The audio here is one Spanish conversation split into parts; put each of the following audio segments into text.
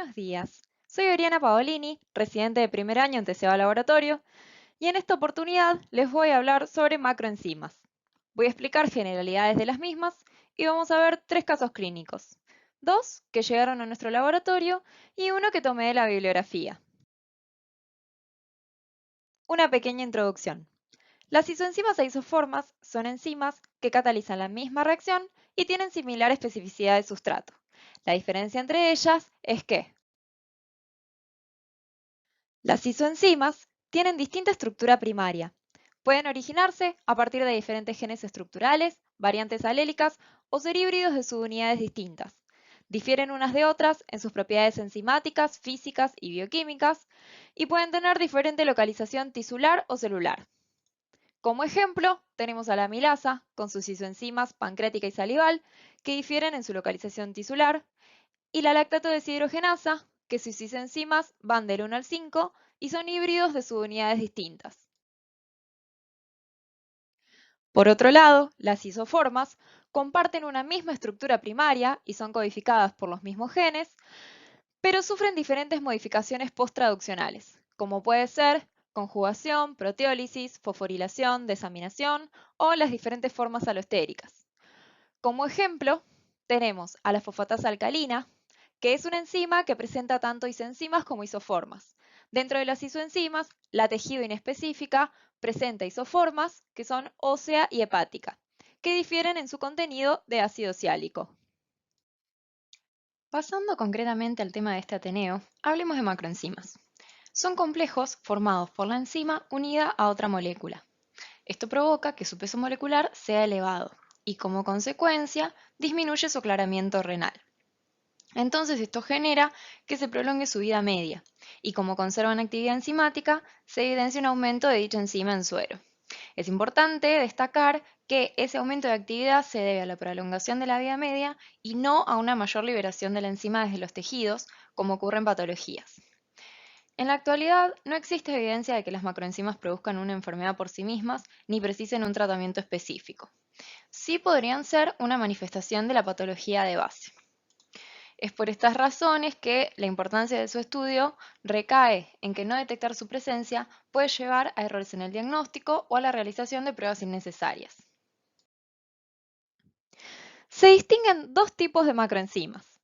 buenos días. Soy Oriana Paolini, residente de primer año en TCA Laboratorio, y en esta oportunidad les voy a hablar sobre macroenzimas. Voy a explicar generalidades de las mismas y vamos a ver tres casos clínicos. Dos que llegaron a nuestro laboratorio y uno que tomé de la bibliografía. Una pequeña introducción. Las isoenzimas e isoformas son enzimas que catalizan la misma reacción y tienen similar especificidad de sustrato. La diferencia entre ellas es que las isoenzimas tienen distinta estructura primaria. Pueden originarse a partir de diferentes genes estructurales, variantes alélicas o ser híbridos de subunidades distintas. Difieren unas de otras en sus propiedades enzimáticas, físicas y bioquímicas y pueden tener diferente localización tisular o celular. Como ejemplo, tenemos a la amilasa, con sus isoenzimas pancreática y salival, que difieren en su localización tisular, y la lactato deshidrogenasa, que sus isoenzimas van del 1 al 5 y son híbridos de subunidades distintas. Por otro lado, las isoformas comparten una misma estructura primaria y son codificadas por los mismos genes, pero sufren diferentes modificaciones posttraduccionales, como puede ser conjugación, proteólisis, fosforilación, desaminación o las diferentes formas alostéricas. Como ejemplo, tenemos a la fosfatasa alcalina, que es una enzima que presenta tanto isoenzimas como isoformas. Dentro de las isoenzimas, la tejido inespecífica presenta isoformas que son ósea y hepática, que difieren en su contenido de ácido siálico. Pasando concretamente al tema de este Ateneo, hablemos de macroenzimas. Son complejos formados por la enzima unida a otra molécula. Esto provoca que su peso molecular sea elevado y, como consecuencia, disminuye su aclaramiento renal. Entonces esto genera que se prolongue su vida media y, como conservan actividad enzimática, se evidencia un aumento de dicha enzima en suero. Es importante destacar que ese aumento de actividad se debe a la prolongación de la vida media y no a una mayor liberación de la enzima desde los tejidos, como ocurre en patologías. En la actualidad, no existe evidencia de que las macroenzimas produzcan una enfermedad por sí mismas ni precisen un tratamiento específico. Sí podrían ser una manifestación de la patología de base. Es por estas razones que la importancia de su estudio recae en que no detectar su presencia puede llevar a errores en el diagnóstico o a la realización de pruebas innecesarias. Se distinguen dos tipos de macroenzimas.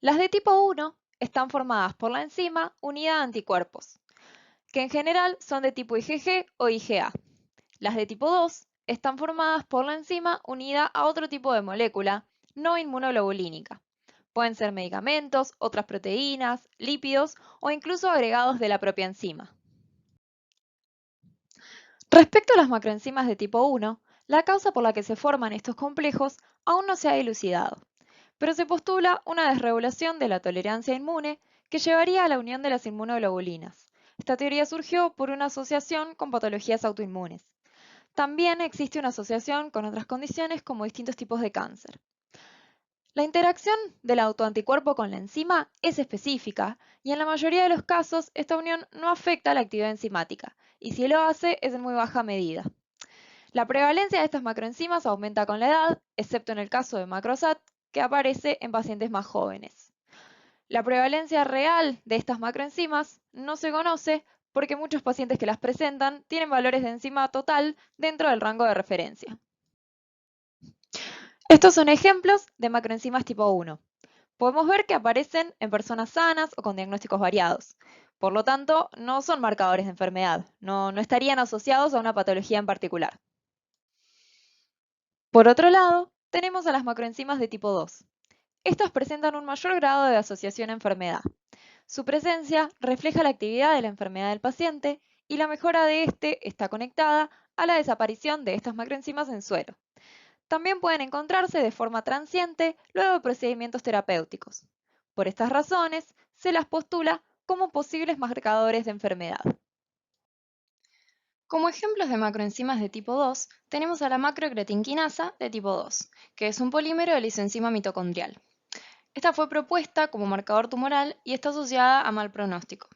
Las de tipo 1 están formadas por la enzima unida a anticuerpos, que en general son de tipo IgG o IgA. Las de tipo 2 están formadas por la enzima unida a otro tipo de molécula no inmunoglobulínica. Pueden ser medicamentos, otras proteínas, lípidos o incluso agregados de la propia enzima. Respecto a las macroenzimas de tipo 1, la causa por la que se forman estos complejos aún no se ha dilucidado, pero se postula una desregulación de la tolerancia inmune que llevaría a la unión de las inmunoglobulinas. Esta teoría surgió por una asociación con patologías autoinmunes. También existe una asociación con otras condiciones como distintos tipos de cáncer. La interacción del autoanticuerpo con la enzima es específica y en la mayoría de los casos esta unión no afecta la actividad enzimática y si lo hace es en muy baja medida. La prevalencia de estas macroenzimas aumenta con la edad, excepto en el caso de macrosat, que aparece en pacientes más jóvenes. La prevalencia real de estas macroenzimas no se conoce porque muchos pacientes que las presentan tienen valores de enzima total dentro del rango de referencia. Estos son ejemplos de macroenzimas tipo 1. Podemos ver que aparecen en personas sanas o con diagnósticos variados. Por lo tanto, no son marcadores de enfermedad, no estarían asociados a una patología en particular. Por otro lado, tenemos a las macroenzimas de tipo 2. Estas presentan un mayor grado de asociación a enfermedad. Su presencia refleja la actividad de la enfermedad del paciente y la mejora de este está conectada a la desaparición de estas macroenzimas en suero. También pueden encontrarse de forma transiente luego de procedimientos terapéuticos. Por estas razones, se las postula como posibles marcadores de enfermedad. Como ejemplos de macroenzimas de tipo 2, tenemos a la macrocreatinquinasa de tipo 2, que es un polímero de la isoenzima mitocondrial. Esta fue propuesta como marcador tumoral y está asociada a mal pronóstico.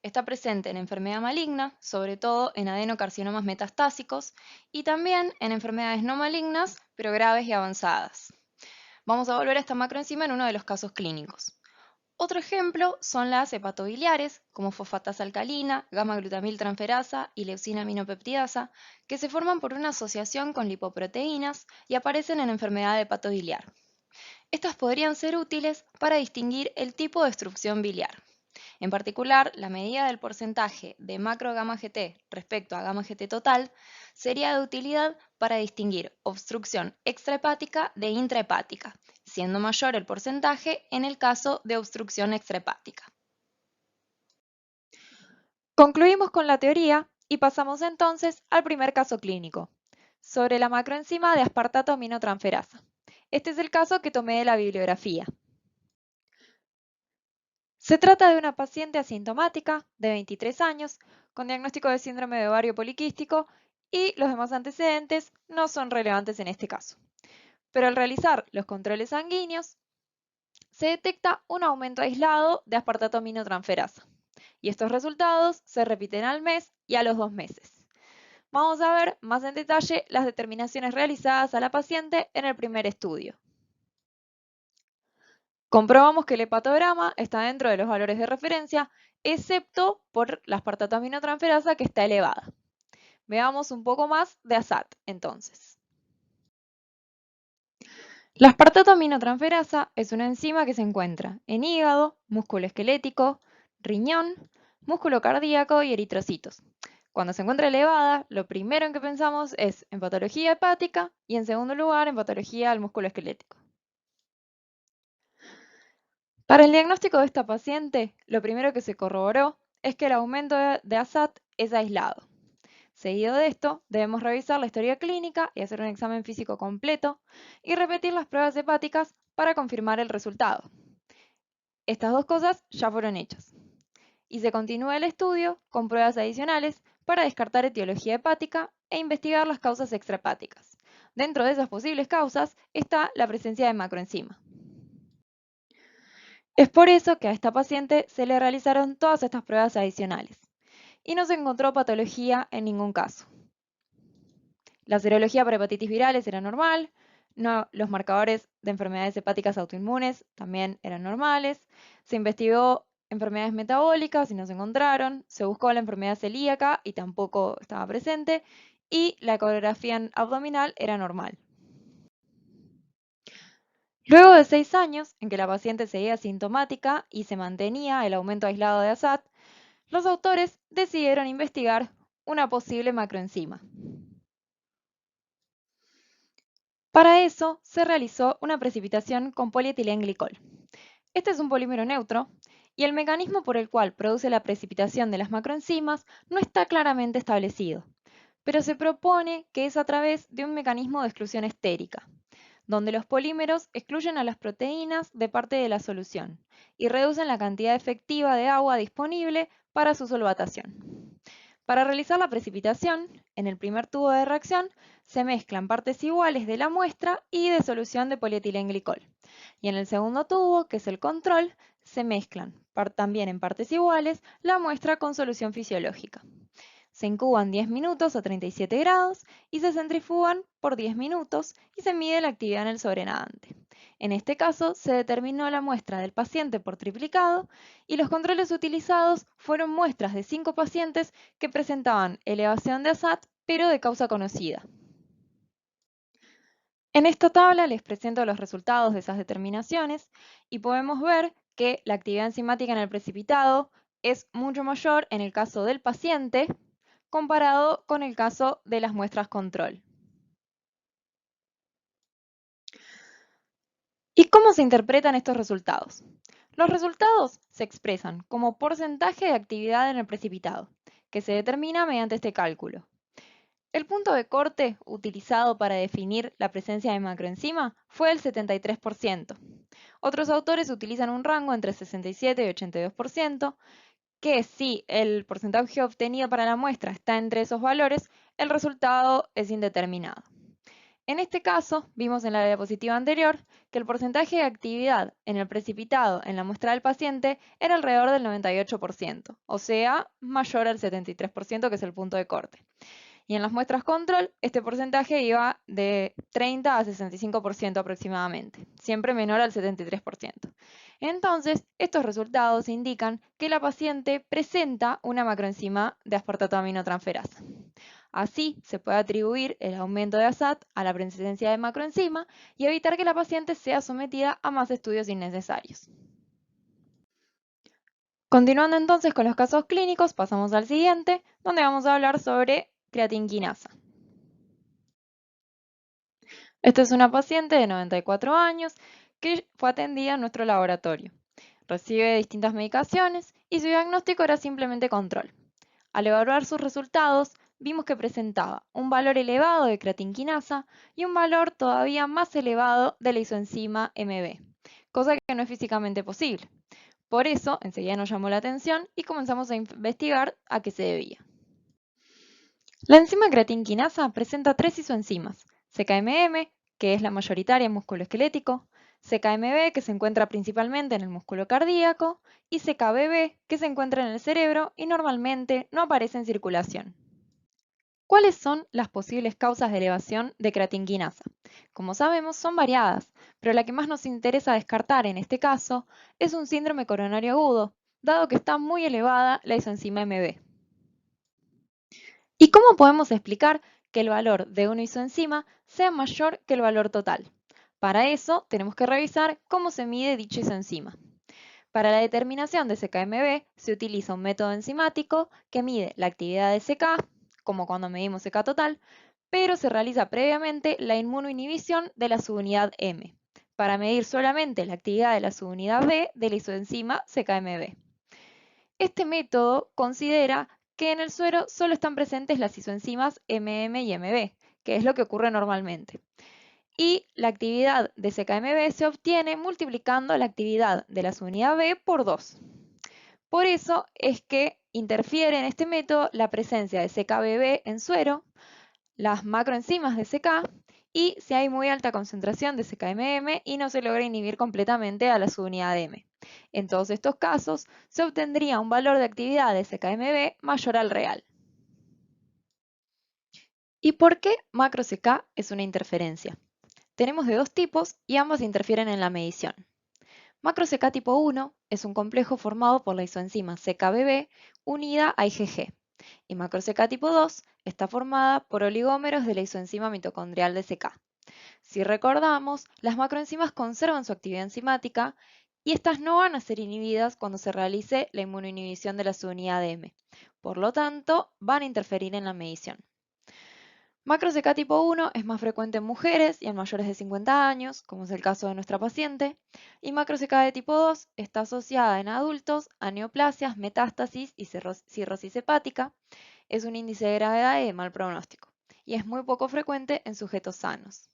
Está presente en enfermedad maligna, sobre todo en adenocarcinomas metastásicos, y también en enfermedades no malignas, pero graves y avanzadas. Vamos a volver a esta macroenzima en uno de los casos clínicos. Otro ejemplo son las hepatobiliares, como fosfatasa alcalina, gamma-glutamiltransferasa y leucina aminopeptidasa, que se forman por una asociación con lipoproteínas y aparecen en enfermedad hepatobiliar. Estas podrían ser útiles para distinguir el tipo de obstrucción biliar. En particular, la medida del porcentaje de macro-gamma GT respecto a gamma GT total sería de utilidad para distinguir obstrucción extrahepática de intrahepática, siendo mayor el porcentaje en el caso de obstrucción extrahepática. Concluimos con la teoría y pasamos entonces al primer caso clínico, sobre la macroenzima de aspartato aminotransferasa. Este es el caso que tomé de la bibliografía. Se trata de una paciente asintomática de 23 años con diagnóstico de síndrome de ovario poliquístico y los demás antecedentes no son relevantes en este caso. Pero al realizar los controles sanguíneos se detecta un aumento aislado de aspartato aminotransferasa y estos resultados se repiten al mes y a los 2 meses. Vamos a ver más en detalle las determinaciones realizadas a la paciente en el primer estudio. Comprobamos que el hepatograma está dentro de los valores de referencia, excepto por la aspartato aminotransferasa que está elevada. Veamos un poco más de ASAT, entonces. La aspartato aminotransferasa es una enzima que se encuentra en hígado, músculo esquelético, riñón, músculo cardíaco y eritrocitos. Cuando se encuentra elevada, lo primero en que pensamos es en patología hepática y en segundo lugar en patología del músculo esquelético. Para el diagnóstico de esta paciente, lo primero que se corroboró es que el aumento de ASAT es aislado. Seguido de esto, debemos revisar la historia clínica y hacer un examen físico completo y repetir las pruebas hepáticas para confirmar el resultado. Estas dos cosas ya fueron hechas. Y se continúa el estudio con pruebas adicionales para descartar etiología hepática e investigar las causas extrahepáticas. Dentro de esas posibles causas está la presencia de macroenzima. Es por eso que a esta paciente se le realizaron todas estas pruebas adicionales y no se encontró patología en ningún caso. La serología para hepatitis virales era normal, los marcadores de enfermedades hepáticas autoinmunes también eran normales, se investigó enfermedades metabólicas y no se encontraron, se buscó la enfermedad celíaca y tampoco estaba presente, y la ecografía abdominal era normal. Luego de 6 años, en que la paciente seguía asintomática y se mantenía el aumento aislado de ASAT, los autores decidieron investigar una posible macroenzima. Para eso se realizó una precipitación con polietilenglicol. Este es un polímero neutro y el mecanismo por el cual produce la precipitación de las macroenzimas no está claramente establecido, pero se propone que es a través de un mecanismo de exclusión estérica, donde los polímeros excluyen a las proteínas de parte de la solución y reducen la cantidad efectiva de agua disponible para su solvatación. Para realizar la precipitación, en el primer tubo de reacción se mezclan partes iguales de la muestra y de solución de polietilenglicol. Y en el segundo tubo, que es el control, se mezclan también en partes iguales la muestra con solución fisiológica. Se incuban 10 minutos a 37 grados y se centrifugan por 10 minutos y se mide la actividad en el sobrenadante. En este caso, se determinó la muestra del paciente por triplicado y los controles utilizados fueron muestras de 5 pacientes que presentaban elevación de ASAT, pero de causa conocida. En esta tabla les presento los resultados de esas determinaciones y podemos ver que la actividad enzimática en el precipitado es mucho mayor en el caso del paciente comparado con el caso de las muestras control. ¿Y cómo se interpretan estos resultados? Los resultados se expresan como porcentaje de actividad en el precipitado, que se determina mediante este cálculo. El punto de corte utilizado para definir la presencia de macroenzima fue el 73%. Otros autores utilizan un rango entre 67 y 82%, que si el porcentaje obtenido para la muestra está entre esos valores, el resultado es indeterminado. En este caso, vimos en la diapositiva anterior que el porcentaje de actividad en el precipitado en la muestra del paciente era alrededor del 98%, o sea, mayor al 73%, que es el punto de corte. Y en las muestras control, este porcentaje iba de 30 a 65% aproximadamente, siempre menor al 73%. Entonces, estos resultados indican que la paciente presenta una macroenzima de aspartato aminotransferasa. Así, se puede atribuir el aumento de ASAT a la presencia de macroenzima y evitar que la paciente sea sometida a más estudios innecesarios. Continuando entonces con los casos clínicos, pasamos al siguiente, donde vamos a hablar sobre creatinquinasa. Esta es una paciente de 94 años que fue atendida en nuestro laboratorio. Recibe distintas medicaciones y su diagnóstico era simplemente control. Al evaluar sus resultados, vimos que presentaba un valor elevado de creatinquinasa y un valor todavía más elevado de la isoenzima MB, cosa que no es físicamente posible. Por eso, enseguida nos llamó la atención y comenzamos a investigar a qué se debía. La enzima creatinquinasa presenta tres isoenzimas: CKMM, que es la mayoritaria en músculo esquelético, CKMB, que se encuentra principalmente en el músculo cardíaco, y CKBB, que se encuentra en el cerebro y normalmente no aparece en circulación. ¿Cuáles son las posibles causas de elevación de creatinquinasa? Como sabemos, son variadas, pero la que más nos interesa descartar en este caso es un síndrome coronario agudo, dado que está muy elevada la isoenzima MB. ¿Y cómo podemos explicar que el valor de una isoenzima sea mayor que el valor total? Para eso tenemos que revisar cómo se mide dicha isoenzima. Para la determinación de CKMB se utiliza un método enzimático que mide la actividad de CK, como cuando medimos CK total, pero se realiza previamente la inmunoinhibición de la subunidad M, para medir solamente la actividad de la subunidad B de la isoenzima CKMB. Este método considera que en el suero solo están presentes las isoenzimas MM y MB, que es lo que ocurre normalmente. Y la actividad de CKMB se obtiene multiplicando la actividad de la subunidad B por 2. Por eso es que interfiere en este método la presencia de CKBB en suero, las macroenzimas de CK, y si hay muy alta concentración de CKMM y no se logra inhibir completamente a la subunidad M. En todos estos casos, se obtendría un valor de actividad de CKMB mayor al real. ¿Y por qué macro-CK es una interferencia? Tenemos de dos tipos y ambas interfieren en la medición. Macro-CK tipo 1 es un complejo formado por la isoenzima CKBB unida a IgG, y macro-CK tipo 2 está formada por oligómeros de la isoenzima mitocondrial de CK. Si recordamos, las macroenzimas conservan su actividad enzimática y estas no van a ser inhibidas cuando se realice la inmunoinhibición de la subunidad M. Por lo tanto, van a interferir en la medición. Macro-CK tipo 1 es más frecuente en mujeres y en mayores de 50 años, como es el caso de nuestra paciente, y macro-CK de tipo 2 está asociada en adultos a neoplasias, metástasis y cirrosis hepática. Es un índice de gravedad y de mal pronóstico, y es muy poco frecuente en sujetos sanos.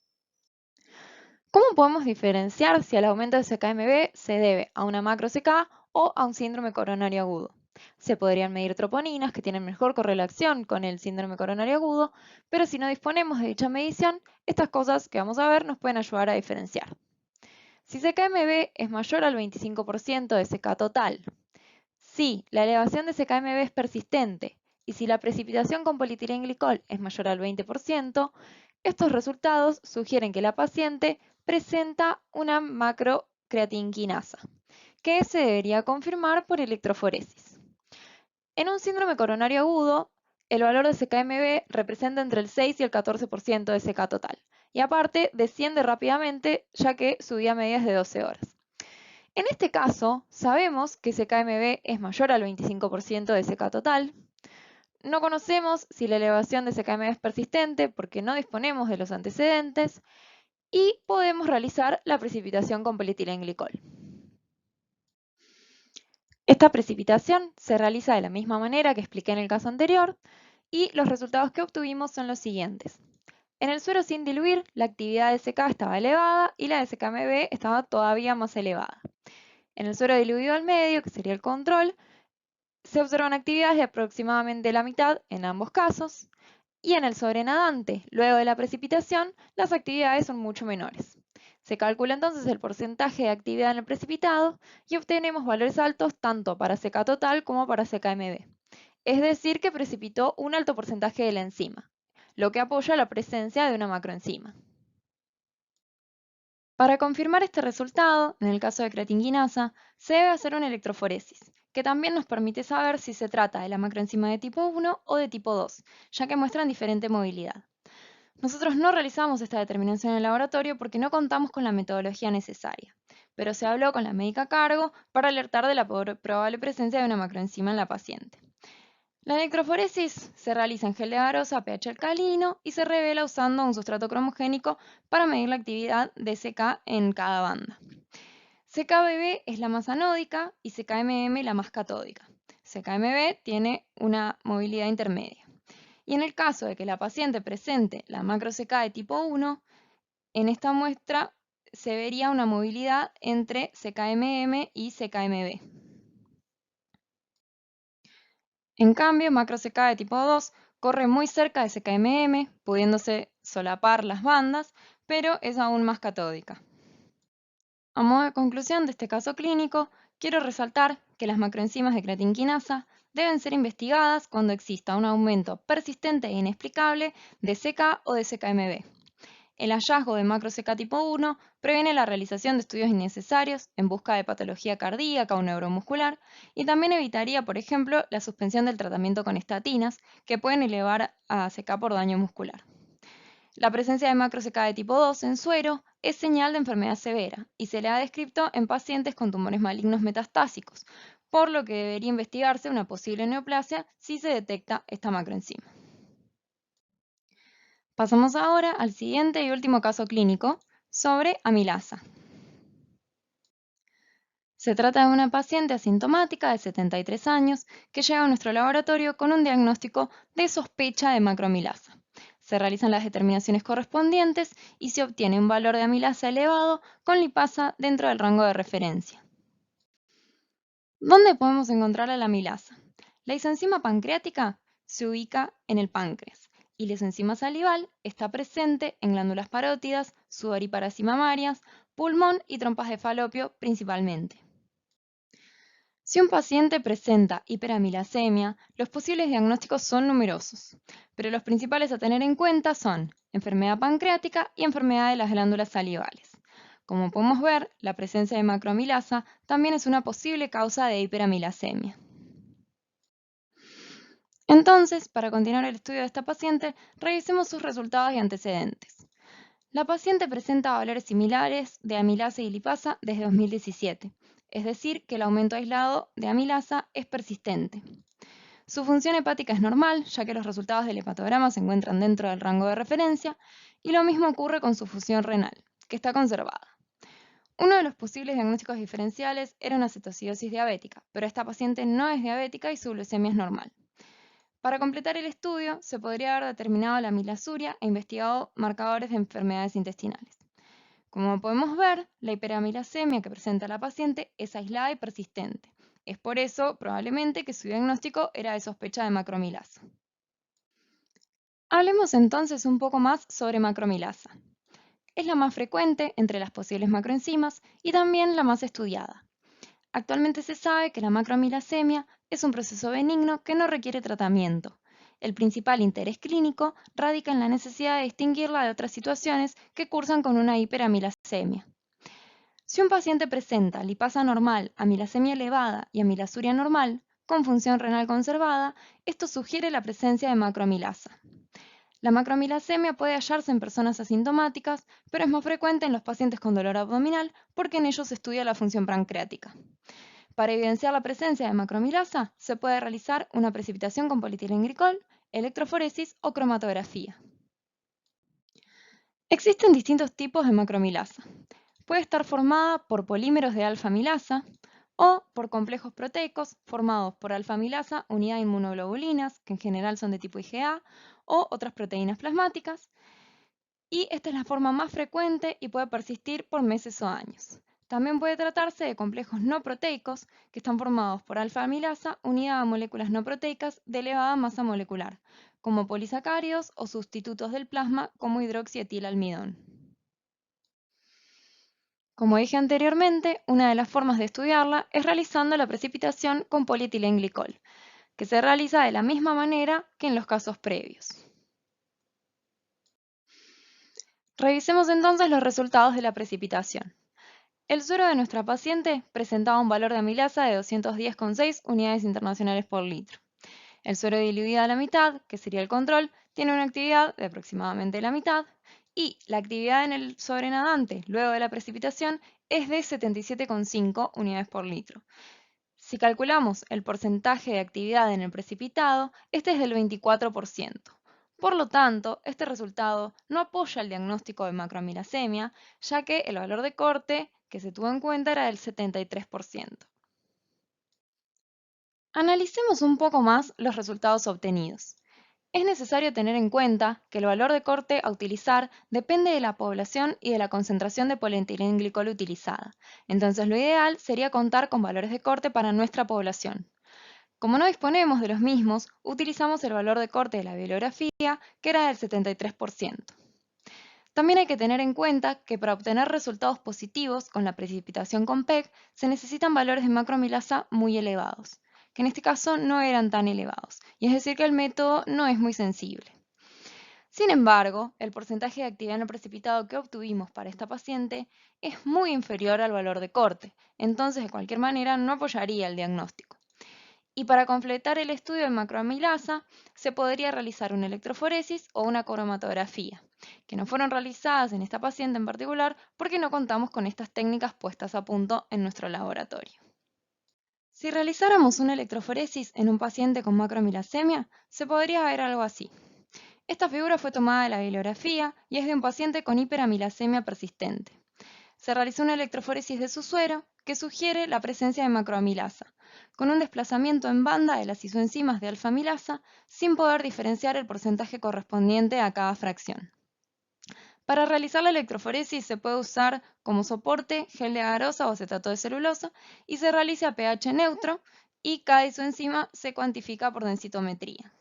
¿Cómo podemos diferenciar si el aumento de CKMB se debe a una macro-CK o a un síndrome coronario agudo? Se podrían medir troponinas que tienen mejor correlación con el síndrome coronario agudo, pero si no disponemos de dicha medición, estas cosas que vamos a ver nos pueden ayudar a diferenciar. Si CKMB es mayor al 25% de CK total, si la elevación de CKMB es persistente y si la precipitación con polietilenglicol es mayor al 20%, estos resultados sugieren que la paciente presenta una macrocreatinquinasa, que se debería confirmar por electroforesis. En un síndrome coronario agudo, el valor de CKMB representa entre el 6 y el 14% de CK total, y aparte desciende rápidamente ya que su día media es de 12 horas. En este caso, sabemos que CKMB es mayor al 25% de CK total. No conocemos si la elevación de CKMB es persistente porque no disponemos de los antecedentes y podemos realizar la precipitación con polietilenglicol. Esta precipitación se realiza de la misma manera que expliqué en el caso anterior y los resultados que obtuvimos son los siguientes. En el suero sin diluir, la actividad de CK estaba elevada y la de CKMB estaba todavía más elevada. En el suero diluido al medio, que sería el control, se observan actividades de aproximadamente la mitad en ambos casos, y en el sobrenadante, luego de la precipitación, las actividades son mucho menores. Se calcula entonces el porcentaje de actividad en el precipitado y obtenemos valores altos tanto para CK total como para CKMB. Es decir, que precipitó un alto porcentaje de la enzima, lo que apoya la presencia de una macroenzima. Para confirmar este resultado, en el caso de creatinquinasa, se debe hacer una electroforesis, que también nos permite saber si se trata de la macroenzima de tipo 1 o de tipo 2, ya que muestran diferente movilidad. Nosotros no realizamos esta determinación en el laboratorio porque no contamos con la metodología necesaria, pero se habló con la médica a cargo para alertar de la probable presencia de una macroenzima en la paciente. La electroforesis se realiza en gel de agarose a pH alcalino y se revela usando un sustrato cromogénico para medir la actividad de CK en cada banda. CKBB es la más anódica y CKMM la más catódica. CKMB tiene una movilidad intermedia. Y en el caso de que la paciente presente la macro CK de tipo 1, en esta muestra se vería una movilidad entre CKMM y CKMB. En cambio, macro CK de tipo 2 corre muy cerca de CKMM, pudiéndose solapar las bandas, pero es aún más catódica. A modo de conclusión de este caso clínico, quiero resaltar que las macroenzimas de creatinquinasa deben ser investigadas cuando exista un aumento persistente e inexplicable de CK o de CKMB. El hallazgo de macro CK tipo 1 previene la realización de estudios innecesarios en busca de patología cardíaca o neuromuscular y también evitaría, por ejemplo, la suspensión del tratamiento con estatinas que pueden elevar a CK por daño muscular. La presencia de macro CK de tipo 2 en suero es señal de enfermedad severa y se le ha descrito en pacientes con tumores malignos metastásicos, por lo que debería investigarse una posible neoplasia si se detecta esta macroenzima. Pasamos ahora al siguiente y último caso clínico sobre amilasa. Se trata de una paciente asintomática de 73 años que llega a nuestro laboratorio con un diagnóstico de sospecha de macroamilasa. Se realizan las determinaciones correspondientes y se obtiene un valor de amilasa elevado con lipasa dentro del rango de referencia. ¿Dónde podemos encontrar a la amilasa? La isenzima pancreática se ubica en el páncreas y la isenzima salival está presente en glándulas parótidas, sudoríparas y mamarias, pulmón y trompas de falopio principalmente. Si un paciente presenta hiperamilasemia, los posibles diagnósticos son numerosos, pero los principales a tener en cuenta son enfermedad pancreática y enfermedad de las glándulas salivales. Como podemos ver, la presencia de macroamilasa también es una posible causa de hiperamilasemia. Entonces, para continuar el estudio de esta paciente, revisemos sus resultados y antecedentes. La paciente presenta valores similares de amilasa y lipasa desde 2017, es decir, que el aumento aislado de amilasa es persistente. Su función hepática es normal, ya que los resultados del hepatograma se encuentran dentro del rango de referencia, y lo mismo ocurre con su función renal, que está conservada. Uno de los posibles diagnósticos diferenciales era una cetocidosis diabética, pero esta paciente no es diabética y su glucemia es normal. Para completar el estudio, se podría haber determinado la amilasuria e investigado marcadores de enfermedades intestinales. Como podemos ver, la hiperamilasemia que presenta la paciente es aislada y persistente. Es por eso, probablemente, que su diagnóstico era de sospecha de macroamilasa. Hablemos entonces un poco más sobre macroamilasa. Es la más frecuente entre las posibles macroenzimas y también la más estudiada. Actualmente se sabe que la macroamilasemia es un proceso benigno que no requiere tratamiento. El principal interés clínico radica en la necesidad de distinguirla de otras situaciones que cursan con una hiperamilasemia. Si un paciente presenta lipasa normal, amilasemia elevada y amilasuria normal, con función renal conservada, esto sugiere la presencia de macroamilasa. La macroamilasemia puede hallarse en personas asintomáticas, pero es más frecuente en los pacientes con dolor abdominal porque en ellos se estudia la función pancreática. Para evidenciar la presencia de macroamilasa, se puede realizar una precipitación con polietilenglicol, electroforesis o cromatografía. Existen distintos tipos de macroamilasa. Puede estar formada por polímeros de alfa-amilasa o por complejos proteicos formados por alfa-amilasa unida a inmunoglobulinas, que en general son de tipo IgA, o otras proteínas plasmáticas. Y esta es la forma más frecuente y puede persistir por meses o años. También puede tratarse de complejos no proteicos, que están formados por alfa-amilasa unida a moléculas no proteicas de elevada masa molecular, como polisacáridos o sustitutos del plasma como hidroxietilalmidón. Como dije anteriormente, una de las formas de estudiarla es realizando la precipitación con polietilenglicol, que se realiza de la misma manera que en los casos previos. Revisemos entonces los resultados de la precipitación. El suero de nuestra paciente presentaba un valor de amilasa de 210,6 unidades internacionales por litro. El suero diluido a la mitad, que sería el control, tiene una actividad de aproximadamente la mitad y la actividad en el sobrenadante luego de la precipitación es de 77,5 unidades por litro. Si calculamos el porcentaje de actividad en el precipitado, este es del 24%. Por lo tanto, este resultado no apoya el diagnóstico de macroamilasemia, ya que el valor de corte que se tuvo en cuenta era del 73%. Analicemos un poco más los resultados obtenidos. Es necesario tener en cuenta que el valor de corte a utilizar depende de la población y de la concentración de polietilenglicol utilizada. Entonces lo ideal sería contar con valores de corte para nuestra población. Como no disponemos de los mismos, utilizamos el valor de corte de la bibliografía, que era del 73%. También hay que tener en cuenta que para obtener resultados positivos con la precipitación con PEG se necesitan valores de macroamilasa muy elevados, que en este caso no eran tan elevados, y es decir que el método no es muy sensible. Sin embargo, el porcentaje de actividad en el precipitado que obtuvimos para esta paciente es muy inferior al valor de corte, entonces de cualquier manera no apoyaría el diagnóstico. Y para completar el estudio de macroamilasa, se podría realizar una electroforesis o una cromatografía, que no fueron realizadas en esta paciente en particular porque no contamos con estas técnicas puestas a punto en nuestro laboratorio. Si realizáramos una electroforesis en un paciente con macroamilasemia, se podría ver algo así. Esta figura fue tomada de la bibliografía y es de un paciente con hiperamilasemia persistente. Se realizó una electroforesis de su suero que sugiere la presencia de macroamilasa, con un desplazamiento en banda de las isoenzimas de alfa-amilasa sin poder diferenciar el porcentaje correspondiente a cada fracción. Para realizar la electroforesis se puede usar como soporte gel de agarose o acetato de celulosa y se realiza a pH neutro y cada isoenzima se cuantifica por densitometría.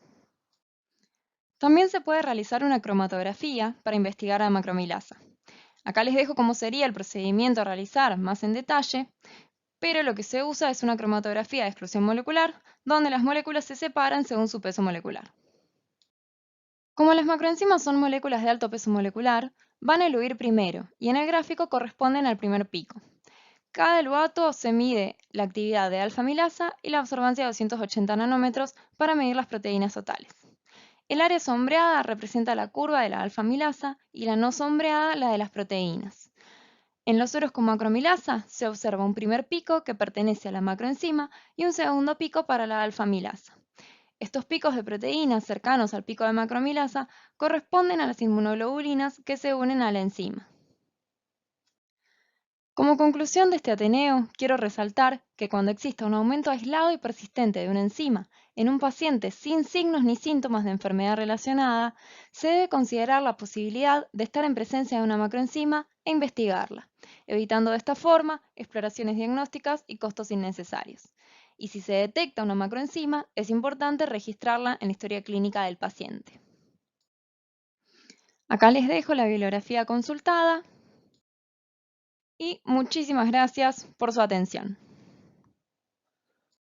También se puede realizar una cromatografía para investigar a macroamilasa. Acá les dejo cómo sería el procedimiento a realizar más en detalle, pero lo que se usa es una cromatografía de exclusión molecular, donde las moléculas se separan según su peso molecular. Como las macroenzimas son moléculas de alto peso molecular, van a eluir primero y en el gráfico corresponden al primer pico. Cada eluato se mide la actividad de alfa-amilasa y la absorbancia de 280 nanómetros para medir las proteínas totales. El área sombreada representa la curva de la alfa-amilasa y la no sombreada la de las proteínas. En los sueros con macroamilasa se observa un primer pico que pertenece a la macroenzima y un segundo pico para la alfa-amilasa. Estos picos de proteínas cercanos al pico de macroamilasa corresponden a las inmunoglobulinas que se unen a la enzima. Como conclusión de este Ateneo, quiero resaltar que cuando exista un aumento aislado y persistente de una enzima en un paciente sin signos ni síntomas de enfermedad relacionada, se debe considerar la posibilidad de estar en presencia de una macroenzima e investigarla, evitando de esta forma exploraciones diagnósticas y costos innecesarios. Y si se detecta una macroenzima, es importante registrarla en la historia clínica del paciente. Acá les dejo la bibliografía consultada. Y muchísimas gracias por su atención.